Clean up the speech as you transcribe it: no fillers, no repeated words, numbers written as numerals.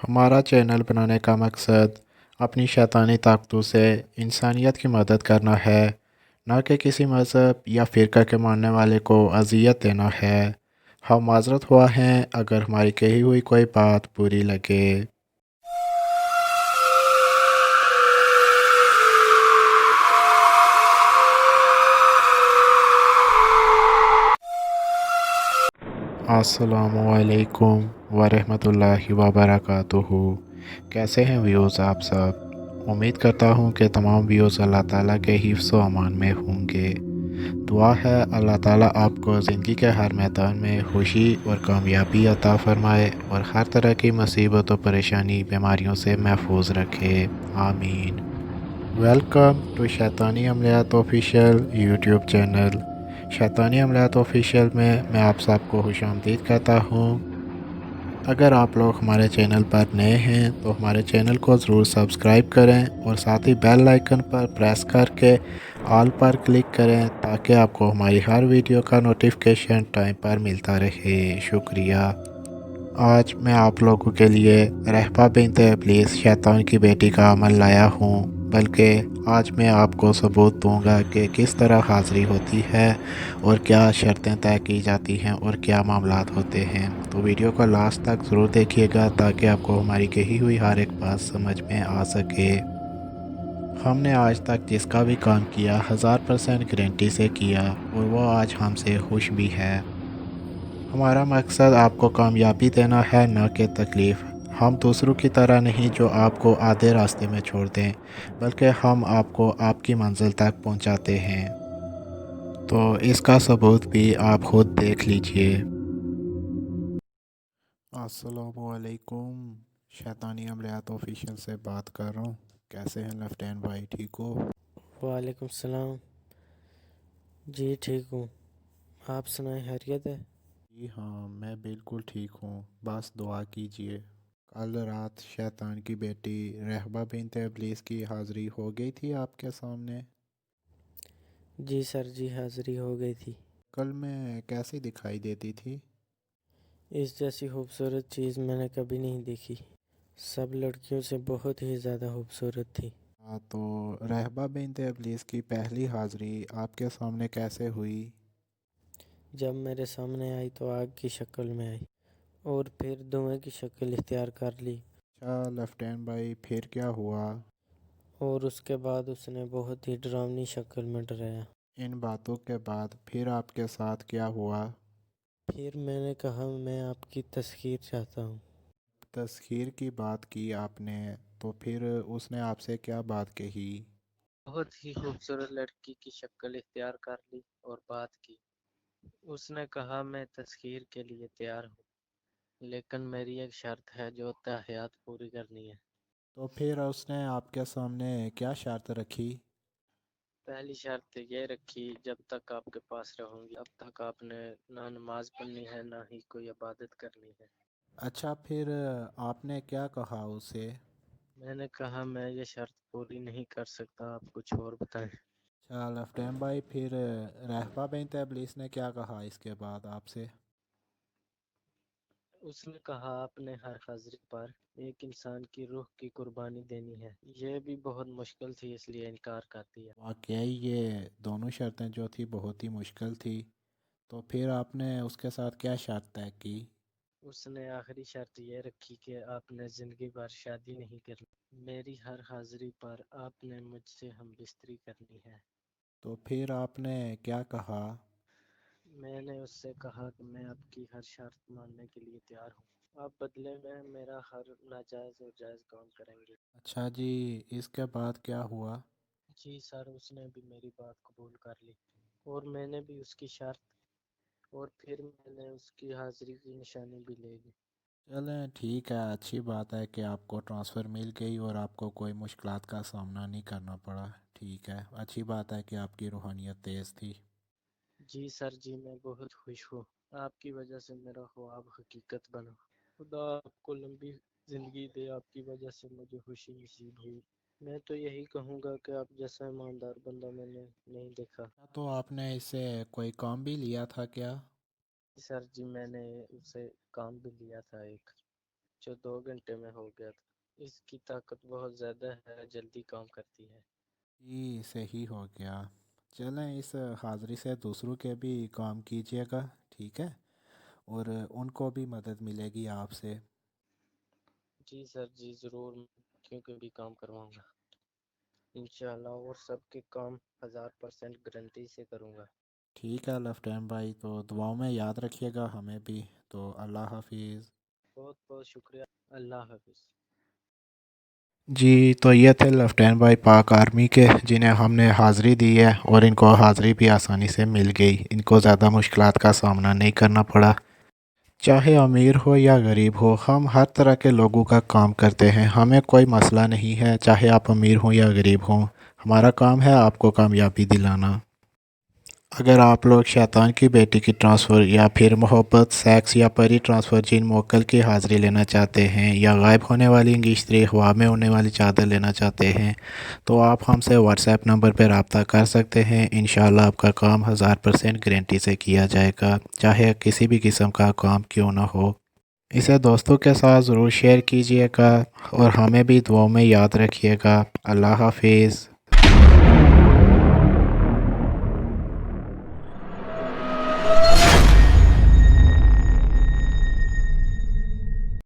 हमारा चैनल बनाने का मकसद अपनी शैतानी ताकतों से इंसानियत की मदद करना है, ना कि किसी मज़हब या फ़िरका के मानने वाले को अजियत देना है। हम माज़रत हुआ हैं अगर हमारी कही हुई कोई बात बुरी लगे। अस्सलामुअलैकुम वरहमतुल्लाहि वबरकातुहू। कैसे हैं व्यूज़ आप सब? उम्मीद करता हूँ कि तमाम व्यूज़ अल्लाह ताला के हिफ्ज़ व अमान में होंगे। दुआ है अल्लाह ताला आपको ज़िंदगी के हर मैदान में खुशी और कामयाबी अता फ़रमाए और हर तरह की मुसीबत और परेशानी बीमारियों से महफूज रखे। आमीन। वेलकम टू शैतानी अमलियात ऑफिशियल यूट्यूब चैनल। शैतानी अमलियात ऑफिशियल में मैं आप सबको खुशामदीद कहता हूँ। अगर आप लोग हमारे चैनल पर नए हैं तो हमारे चैनल को ज़रूर सब्सक्राइब करें और साथ ही बेल आइकन पर प्रेस करके ऑल पर क्लिक करें ताकि आपको हमारी हर वीडियो का नोटिफिकेशन टाइम पर मिलता रहे। शुक्रिया। आज मैं आप लोगों के लिए रहबा बिन्त इब्लीस शैतान की बेटी का अमल लाया हूँ, बल्कि आज मैं आपको सबूत दूंगा कि किस तरह हाज़िरी होती है और क्या शर्तें तय की जाती हैं और क्या मामलात होते हैं। तो वीडियो को लास्ट तक ज़रूर देखिएगा ताकि आपको हमारी कही हुई हर एक बात समझ में आ सके। हमने आज तक जिसका भी काम किया 1000% गारंटी से किया और वो आज हमसे खुश भी है। हमारा मकसद आपको कामयाबी देना है, न कि तकलीफ़। हम दूसरों की तरह नहीं जो आपको आधे रास्ते में छोड़ दें, बल्कि हम आपको आपकी मंजिल तक पहुंचाते हैं। तो इसका सबूत भी आप खुद देख लीजिए। अस्सलामुअलैकुम। शैतानी अमलियात ऑफिशियल से बात कर रहा हूँ। कैसे हैं लेफ्टिनेंट भाई, ठीक हो? वालेकुम सलाम। जी ठीक हूँ। आप सुनाएं, खैरियत है? जी हाँ, मैं बिल्कुल ठीक हूँ, बस दुआ कीजिए। कल रात शैतान की बेटी रहबा बिन्त इब्लीस की हाज़िरी हो गई थी आपके सामने। जी सर जी, हाज़िरी हो गई थी। कल में कैसी दिखाई देती थी? इस जैसी खूबसूरत चीज़ मैंने कभी नहीं देखी। सब लड़कियों से बहुत ही ज़्यादा खूबसूरत थी। हाँ, तो रहबा बिन्त इब्लीस की पहली हाज़िरी आपके सामने कैसे हुई? जब मेरे सामने आई तो आग की शक्ल में आई और फिर धुएं की शक्ल इख्तियार कर ली। अच्छा लेफ्टिनेंट भाई, फिर क्या हुआ? और उसके बाद उसने बहुत ही डरावनी शक्ल में डराया। इन बातों के बाद फिर आपके साथ क्या हुआ? फिर मैंने कहा, मैं आपकी तस्खीर चाहता हूँ। तस्खीर की बात की आपने, तो फिर उसने आपसे क्या बात कही? बहुत ही खूबसूरत लड़की की शक्ल इख्तियार कर ली और बात की। उसने कहा, मैं तस्खीर के लिए तैयार हूँ, लेकिन मेरी एक शर्त है जो ताहयात पूरी करनी है। तो फिर उसने आपके सामने क्या शर्त रखी? पहली शर्त ये रखी, जब तक आपके पास रहूंगी अब तक आपने ना नमाज पढ़नी है ना ही कोई इबादत करनी है। अच्छा, फिर आपने क्या कहा उसे? मैंने कहा, मैं ये शर्त पूरी नहीं कर सकता, आप कुछ और बताएं। अच्छा लेफ्टिनेंट भाई, फिर रहबा बिन्त इब्लीस ने क्या कहा इसके बाद आपसे? उसने कहा, आपने हर हाजिरी पर एक इंसान की रूह की कुर्बानी देनी है। ये भी बहुत मुश्किल थी, इसलिए इनकार कर दिया। वाकई ये दोनों शर्तें जो थी बहुत ही मुश्किल थी। तो फिर आपने उसके साथ क्या शर्त तय की? उसने आखिरी शर्त ये रखी कि आपने जिंदगी भर शादी नहीं करनी। मेरी हर हाजिरी पर आपने मुझसे हम बिस्तरी करनी है। तो फिर आपने क्या कहा? मैंने उससे कहा कि मैं आपकी हर शर्त मानने के लिए तैयार हूँ। आप बदले में मेरा हर नाजायज़ और जायज़ काम करेंगे। अच्छा जी, इसके बाद क्या हुआ? जी सर, उसने भी मेरी बात कबूल कर ली और मैंने भी उसकी शर्त, और फिर मैंने उसकी हाजिरी की निशानी भी ले ली। चलें ठीक है, अच्छी बात है कि आपको ट्रांसफ़र मिल गई और आपको कोई मुश्किलात का सामना नहीं करना पड़ा। ठीक है, अच्छी बात है कि आपकी रूहानियत तेज़ थी। जी सर जी, मैं बहुत खुश हूँ। आपकी वजह से मेरा ख्वाब हकीकत बना। खुदा आपको लंबी ज़िंदगी दे, आपकी वजह से मुझे खुशी नसीब हुई। मैं तो यही कहूँगा कि आप जैसा ईमानदार बंदा मैंने नहीं देखा। अच्छा, तो आपने इससे कोई काम भी लिया था क्या? सर जी, मैंने उससे काम भी लिया था एक। جو 2 گھنٹے میں ہو گیا تھا۔ اس کی طاقت بہت زیادہ ہے، جلدی کام کرتی ہے۔ جی صحیح ہو گیا۔ چلیں اس حاضری سے دوسروں کے بھی کام کیجیے گا، ٹھیک ہے، اور ان کو بھی مدد ملے گی آپ سے۔ جی سر جی ضرور، کیونکہ بھی کام کرواؤں گا انشاءاللہ، اور سب کے کام 1000% گارنٹی سے کروں گا۔ ٹھیک ہے لیفٹیننٹ بھائی، تو دعاؤں میں یاد رکھیے گا ہمیں بھی، تو اللہ حافظ۔ بہت بہت شکریہ، اللہ حافظ۔ جی تو یہ تھے لیفٹیننٹ بھائی پاک آرمی کے، جنہیں ہم نے حاضری دی ہے اور ان کو حاضری بھی آسانی سے مل گئی، ان کو زیادہ مشکلات کا سامنا نہیں کرنا پڑا۔ چاہے امیر ہو یا غریب ہو، ہم ہر طرح کے لوگوں کا کام کرتے ہیں، ہمیں کوئی مسئلہ نہیں ہے، چاہے آپ امیر ہوں یا غریب ہوں، ہمارا کام ہے آپ کو کامیابی دلانا۔ اگر آپ لوگ شیطان کی بیٹی کی ٹرانسفر یا پھر محبت، سیکس یا پری ٹرانسفر جن موکل کی حاضری لینا چاہتے ہیں، یا غائب ہونے والی انگشتری ہوا میں اڑنے والی چادر لینا چاہتے ہیں، تو آپ ہم سے واٹس ایپ نمبر پہ رابطہ کر سکتے ہیں۔ انشاءاللہ آپ کا کام 1000% گارنٹی سے کیا جائے گا، چاہے کسی بھی قسم کا کام کیوں نہ ہو۔ اسے دوستوں کے ساتھ ضرور شیئر کیجیے گا اور ہمیں بھی دعاؤں میں یاد رکھیے گا۔ اللہ حافظ۔